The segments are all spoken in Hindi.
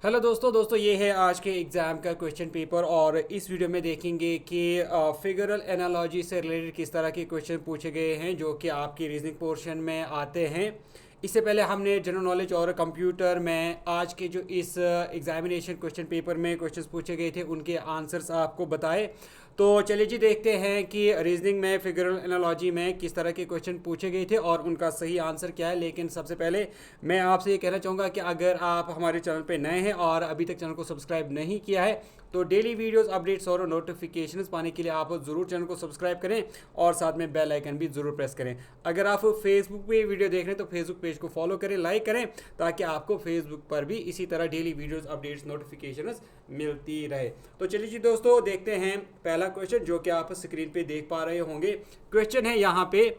हेलो दोस्तों ये है आज के एग्ज़ाम का क्वेश्चन पेपर और इस वीडियो में देखेंगे कि फिगरल एनालॉजी से रिलेटेड किस तरह के क्वेश्चन पूछे गए हैं जो कि आपकी रीजनिंग पोर्शन में आते हैं। इससे पहले हमने जनरल नॉलेज और कंप्यूटर में आज के जो इस एग्जामिनेशन क्वेश्चन पेपर में क्वेश्चंस पूछे गए थे उनके आंसर्स आपको बताए। तो चलिए जी देखते हैं कि रीजनिंग में फिगरल एनालॉजी में किस तरह के क्वेश्चन पूछे गए थे और उनका सही आंसर क्या है। लेकिन सबसे पहले मैं आपसे ये कहना चाहूँगा कि अगर आप हमारे चैनल पे नए हैं और अभी तक चैनल को सब्सक्राइब नहीं किया है तो डेली वीडियोस अपडेट्स और नोटिफिकेशंस पाने के लिए आप ज़रूर चैनल को सब्सक्राइब करें और साथ में बेल आइकन भी ज़रूर प्रेस करें। अगर आप फेसबुक पे वीडियो देख रहे हैं तो फेसबुक पेज को फॉलो करें, लाइक करें ताकि आपको फेसबुक पर भी इसी तरह डेली वीडियोस अपडेट्स नोटिफिकेशंस मिलती रहे। तो चलिए जी दोस्तों देखते हैं पहला क्वेश्चन जो कि आप स्क्रीन पे देख पा रहे होंगे। क्वेश्चन है यहाँ पे,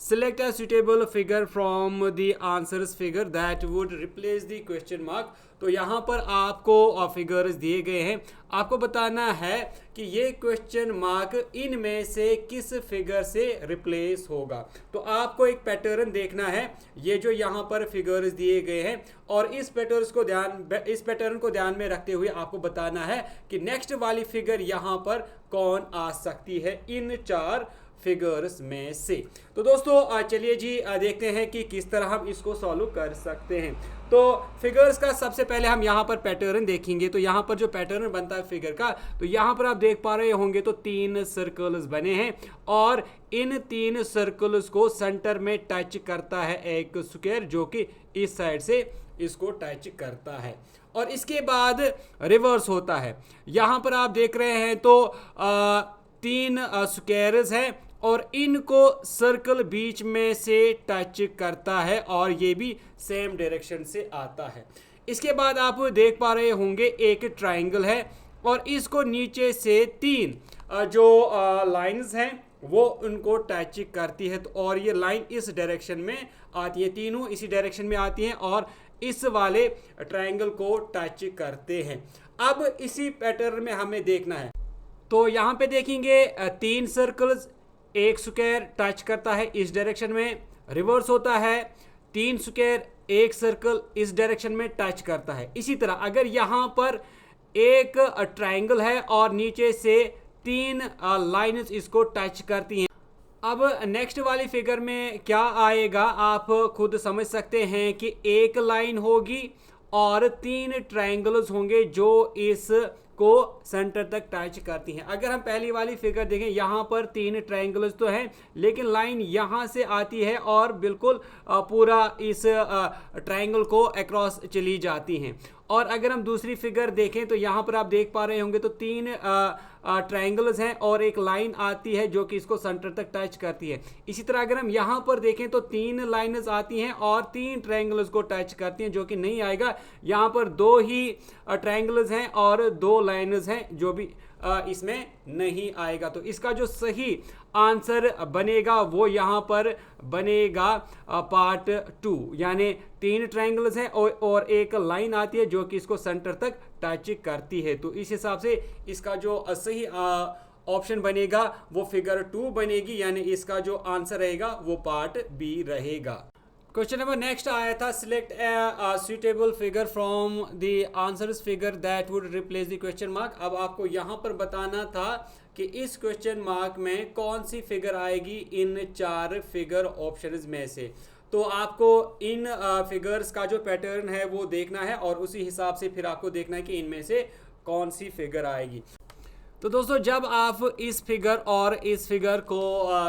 select a suitable figure from the answers figure that would replace the question mark। तो यहाँ पर आपको फिगर्स दिए गए हैं, आपको बताना है कि ये क्वेश्चन मार्क इनमें से किस फिगर से रिप्लेस होगा। तो आपको एक पैटर्न देखना है, ये जो यहाँ पर फिगर्स दिए गए हैं और इस पैटर्न को ध्यान में रखते हुए आपको बताना है कि नेक्स्ट वाली फिगर यहाँ पर कौन आ सकती है इन चार फिगर्स में से। तो दोस्तों चलिए जी देखते हैं कि किस तरह हम इसको सॉल्व कर सकते हैं। तो फिगर्स का सबसे पहले हम यहाँ पर पैटर्न देखेंगे। तो यहाँ पर जो पैटर्न बनता है फिगर का, तो यहाँ पर आप देख पा रहे होंगे तो तीन सर्कल्स बने हैं और इन तीन सर्कल्स को सेंटर में टच करता है एक स्क्वायर जो कि इस साइड से इसको टच करता है और इसके बाद रिवर्स होता है। यहाँ पर आप देख रहे हैं तो तीन स्क्वायर्स हैं और इनको सर्कल बीच में से टच करता है और ये भी सेम डायरेक्शन से आता है। इसके बाद आप देख पा रहे होंगे एक ट्रायंगल है और इसको नीचे से तीन जो लाइंस हैं वो उनको टच करती है। तो और ये लाइन इस डायरेक्शन में आती है, तीनों इसी डायरेक्शन में आती हैं और इस वाले ट्रायंगल को टच करते हैं। अब इसी पैटर्न में हमें देखना है। तो यहाँ पे देखेंगे तीन सर्कल्स, एक स्क्वायर टच करता है इस डायरेक्शन में, रिवर्स होता है, तीन स्क्वायर एक सर्कल इस डायरेक्शन में टच करता है। इसी तरह अगर यहाँ पर एक ट्रायंगल है और नीचे से तीन लाइन्स इसको टच करती हैं। अब नेक्स्ट वाली फिगर में क्या आएगा आप खुद समझ सकते हैं कि एक लाइन होगी और तीन ट्रायंगल्स होंगे जो इस को सेंटर तक टच करती हैं। अगर हम पहली वाली फिगर देखें, यहाँ पर तीन ट्रायंगल्स तो हैं लेकिन लाइन यहाँ से आती है और बिल्कुल पूरा इस ट्रायंगल को अक्रॉस चली जाती हैं। और अगर हम दूसरी फिगर देखें तो यहाँ पर आप देख पा रहे होंगे तो तीन ट्रायंगल्स हैं और एक लाइन आती है जो कि इसको सेंटर तक टच करती है। इसी तरह अगर हम यहाँ पर देखें तो तीन लाइन्स आती हैं और तीन ट्रायंगल्स को टच करती हैं जो कि नहीं आएगा। यहाँ पर दो ही ट्रायंगल्स हैं और दो लाइन्स हैं जो भी इसमें नहीं आएगा। तो इसका जो सही आंसर बनेगा वो यहाँ पर बनेगा पार्ट 2, यानी तीन ट्रायंगल्स हैं और एक लाइन आती है जो कि इसको सेंटर तक टच करती है। तो इस हिसाब से इसका जो सही ऑप्शन बनेगा वो फिगर 2 बनेगी, यानी इसका जो आंसर रहेगा वो पार्ट बी रहेगा। क्वेश्चन नंबर नेक्स्ट आया था, select a suitable figure from the answers figure that would replace the question mark. अब आपको यहाँ पर बताना था कि इस क्वेश्चन मार्क में कौन सी फिगर आएगी इन चार फिगर ऑप्शंस में से। तो आपको इन फिगर्स का जो पैटर्न है वो देखना है और उसी हिसाब से फिर आपको देखना है कि इनमें से कौन सी फिगर आएगी। तो दोस्तों जब आप इस फिगर और इस फिगर को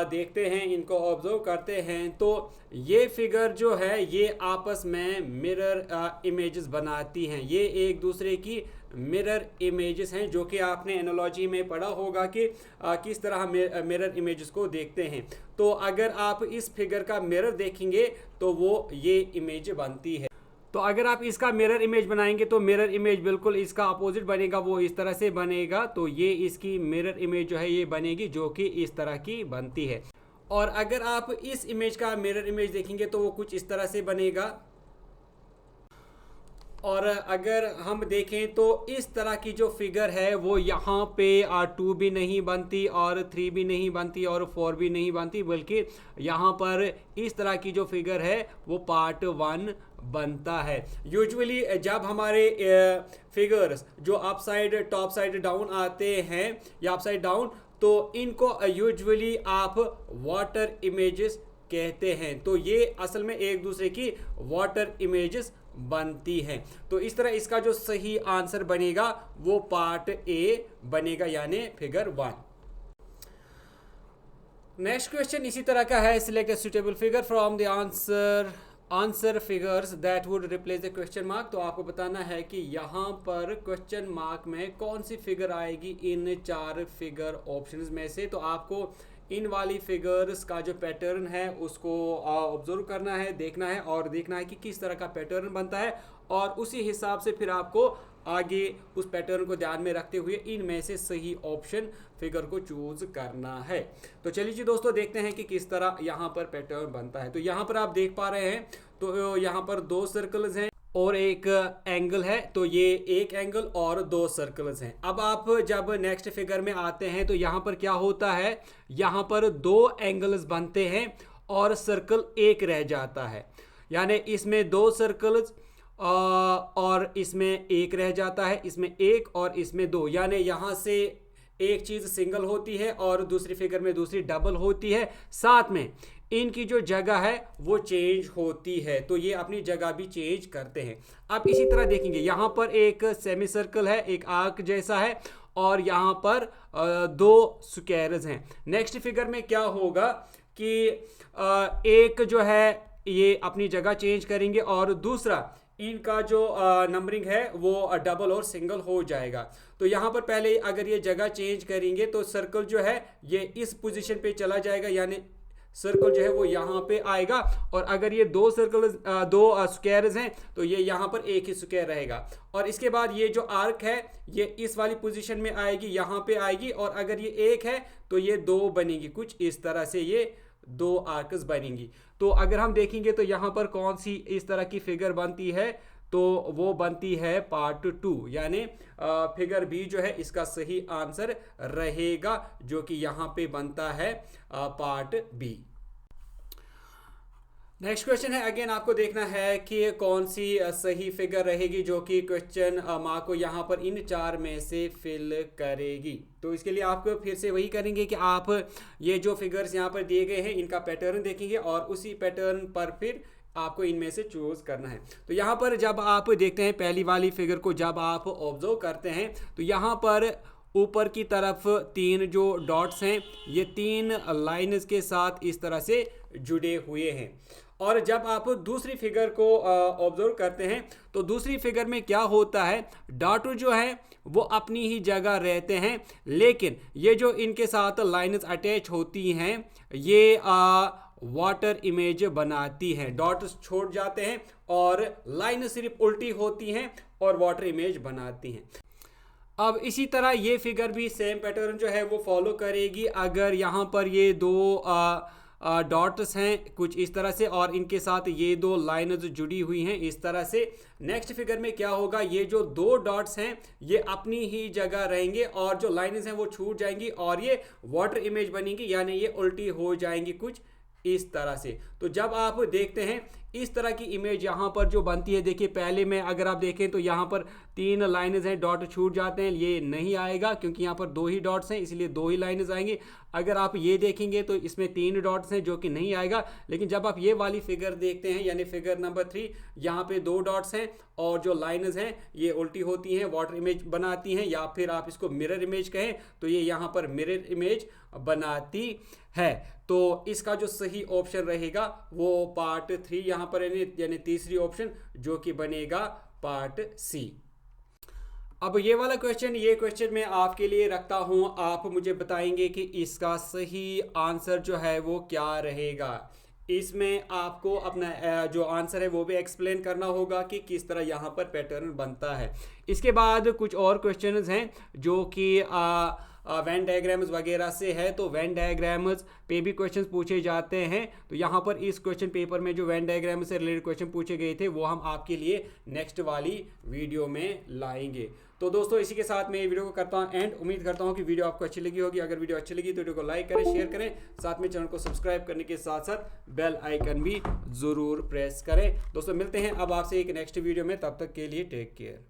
देखते हैं, इनको ऑब्जर्व करते हैं, तो ये फिगर जो है ये आपस में मिरर इमेजेस बनाती हैं। ये एक दूसरे की मिरर इमेजेस हैं जो कि आपने एनालॉजी में पढ़ा होगा कि किस तरह मिरर इमेजेस को देखते हैं। तो अगर आप इस फिगर का मिरर देखेंगे तो वो ये इमेज बनती है। तो अगर आप इसका मिरर इमेज बनाएंगे तो मिरर इमेज बिल्कुल इसका अपोजिट बनेगा, वो इस तरह से बनेगा। तो ये इसकी मिरर इमेज जो है ये बनेगी जो कि इस तरह की बनती है। और अगर आप इस इमेज का मिरर इमेज देखेंगे तो वो कुछ इस तरह से बनेगा। और अगर हम देखें तो इस तरह की जो फिगर है वो यहाँ पे 2 भी नहीं बनती और 3 भी नहीं बनती और 4 भी नहीं बनती, बल्कि यहाँ पर इस तरह की जो फिगर है वो पार्ट 1 बनता है। यूजुअली जब हमारे फिगर्स जो up side top side down आते हैं या अप साइड डाउन, तो इनको यूजुअली आप वाटर इमेजेस कहते हैं। तो ये असल में एक दूसरे की वाटर इमेजेस बनती हैं। तो इस तरह इसका जो सही आंसर बनेगा वो पार्ट ए बनेगा, यानी फिगर 1। नेक्स्ट क्वेश्चन इसी तरह का है, select a suitable figure from the answer figures that would replace the question mark. तो आपको बताना है कि यहाँ पर क्वेश्चन मार्क में कौन सी फिगर आएगी इन 4 फिगर ऑप्शंस में से। तो आपको इन वाली फिगर्स का जो पैटर्न है उसको ऑब्जर्व करना है, देखना है और देखना है कि किस तरह का पैटर्न बनता है, और उसी हिसाब से फिर आपको आगे उस पैटर्न को ध्यान में रखते हुए इनमें से सही ऑप्शन फिगर को चूज करना है। तो चलिए जी दोस्तों, देखते हैं कि किस तरह यहाँ पर पैटर्न बनता है। तो यहाँ पर आप देख पा रहे हैं, तो यहाँ पर 2 सर्कल्स हैं और एक एंगल है। तो ये एक एंगल और 2 सर्कल्स हैं। अब आप जब नेक्स्ट फिगर में आते हैं तो यहाँ पर क्या होता है, यहाँ पर 2 एंगल्स बनते हैं और सर्कल एक रह जाता है, यानी इसमें 2 सर्कल्स और इसमें एक रह जाता है, इसमें एक और इसमें 2, यानी यहाँ से एक चीज़ सिंगल होती है और दूसरी फिगर में दूसरी डबल होती है, साथ में इनकी जो जगह है वो चेंज होती है। तो ये अपनी जगह भी चेंज करते हैं। अब इसी तरह देखेंगे, यहाँ पर एक सेमी सर्कल है, एक आर्क जैसा है, और यहाँ पर 2 स्क्वायर्स हैं। नेक्स्ट फिगर में क्या होगा कि एक जो है ये अपनी जगह चेंज करेंगे और दूसरा इनका जो नंबरिंग है वो डबल और सिंगल हो जाएगा। तो यहाँ पर पहले अगर ये जगह चेंज करेंगे तो सर्कल जो है ये इस पोजीशन पे चला जाएगा, यानी सर्कल जो है वो यहाँ पे आएगा, और अगर ये 2 सर्कल 2 स्क्वायर्स हैं तो ये यहाँ पर एक ही स्क्वायर रहेगा। और इसके बाद ये जो आर्क है ये इस वाली पोजीशन में आएगी, यहाँ पे आएगी, और अगर ये एक है तो ये 2 बनेगी। कुछ इस तरह से ये 2 आर्क्स बनेंगी। तो अगर हम देखेंगे तो यहाँ पर कौन सी इस तरह की फिगर बनती है, तो वो बनती है पार्ट 2, यानी फिगर बी जो है इसका सही आंसर रहेगा, जो कि यहाँ पे बनता है पार्ट बी। नेक्स्ट क्वेश्चन है, अगेन आपको देखना है कि कौन सी सही फिगर रहेगी जो कि क्वेश्चन मार्क को यहाँ पर इन 4 में से फिल करेगी। तो इसके लिए आपको फिर से वही करेंगे कि आप ये जो फिगर्स यहाँ पर दिए गए हैं इनका पैटर्न देखेंगे और उसी पैटर्न पर फिर आपको इनमें से चूज करना है। तो यहाँ पर जब आप देखते हैं पहली वाली फिगर को, जब आप ऑब्जर्व करते हैं तो यहाँ पर ऊपर की तरफ 3 जो डॉट्स हैं ये 3 लाइन्स के साथ इस तरह से जुड़े हुए हैं। और जब आप दूसरी फिगर को ऑब्जर्व करते हैं तो दूसरी फिगर में क्या होता है, डॉट जो है वो अपनी ही जगह रहते हैं, लेकिन ये जो इनके साथ लाइन्स अटैच होती हैं ये वाटर इमेज बनाती हैं। डॉट छोड़ जाते हैं और लाइन सिर्फ उल्टी होती हैं और वाटर इमेज बनाती हैं। अब इसी तरह ये फिगर भी सेम पैटर्न जो है वो फॉलो करेगी। अगर यहाँ पर ये 2 डॉट्स हैं कुछ इस तरह से और इनके साथ ये 2 लाइन्स जुड़ी हुई हैं इस तरह से, नेक्स्ट फिगर में क्या होगा, ये जो 2 डॉट्स हैं ये अपनी ही जगह रहेंगे और जो लाइन्स हैं वो छूट जाएंगी और ये वाटर इमेज बनेंगी, यानी ये उल्टी हो जाएंगी कुछ इस तरह से। तो जब आप देखते हैं इस तरह की इमेज यहाँ पर जो बनती है, देखिए पहले में अगर आप देखें तो यहाँ पर 3 लाइन्स हैं, डॉट छूट जाते हैं, ये नहीं आएगा क्योंकि यहाँ पर 2 ही डॉट्स हैं इसलिए 2 ही लाइन्स आएंगी। अगर आप ये देखेंगे तो इसमें 3 डॉट्स हैं जो कि नहीं आएगा। लेकिन जब आप ये वाली फिगर देखते हैं यानी फिगर नंबर 3, यहाँ पे 2 डॉट्स हैं और जो लाइन्स हैं ये उल्टी होती हैं, वाटर इमेज बनाती हैं, या फिर आप इसको मिरर इमेज कहें तो ये यहाँ पर मिरर इमेज बनाती है। तो इसका जो सही ऑप्शन रहेगा वो पार्ट 3 यहाँ पर यानी तीसरी ऑप्शन, जो कि बनेगा पार्ट सी। अब ये वाला क्वेश्चन, ये क्वेश्चन मैं आपके लिए रखता हूं, आप मुझे बताएंगे कि इसका सही आंसर जो है वो क्या रहेगा। इसमें आपको अपना जो आंसर है वो भी एक्सप्लेन करना होगा कि किस तरह यहाँ पर पैटर्न बनता है। इसके बाद कुछ और क्वेश्चंस हैं जो कि वेन डायग्राम्स वगैरह से है, तो वेन डायग्राम्स पे भी क्वेश्चन पूछे जाते हैं। तो यहाँ पर इस क्वेश्चन पेपर में जो वेन डायग्राम से रिलेटेड क्वेश्चन पूछे गए थे वो हम आपके लिए नेक्स्ट वाली वीडियो में लाएंगे। तो दोस्तों इसी के साथ मैं ये वीडियो को करता हूँ एंड उम्मीद करता हूँ कि वीडियो आपको अच्छी लगी होगी। अगर वीडियो अच्छी लगी तो वीडियो को लाइक करें, शेयर करें, साथ में चैनल को सब्सक्राइब करने के साथ साथ बेल आइकन भी ज़रूर प्रेस करें। दोस्तों मिलते हैं अब आपसे एक नेक्स्ट वीडियो में, तब तक के लिए टेक केयर।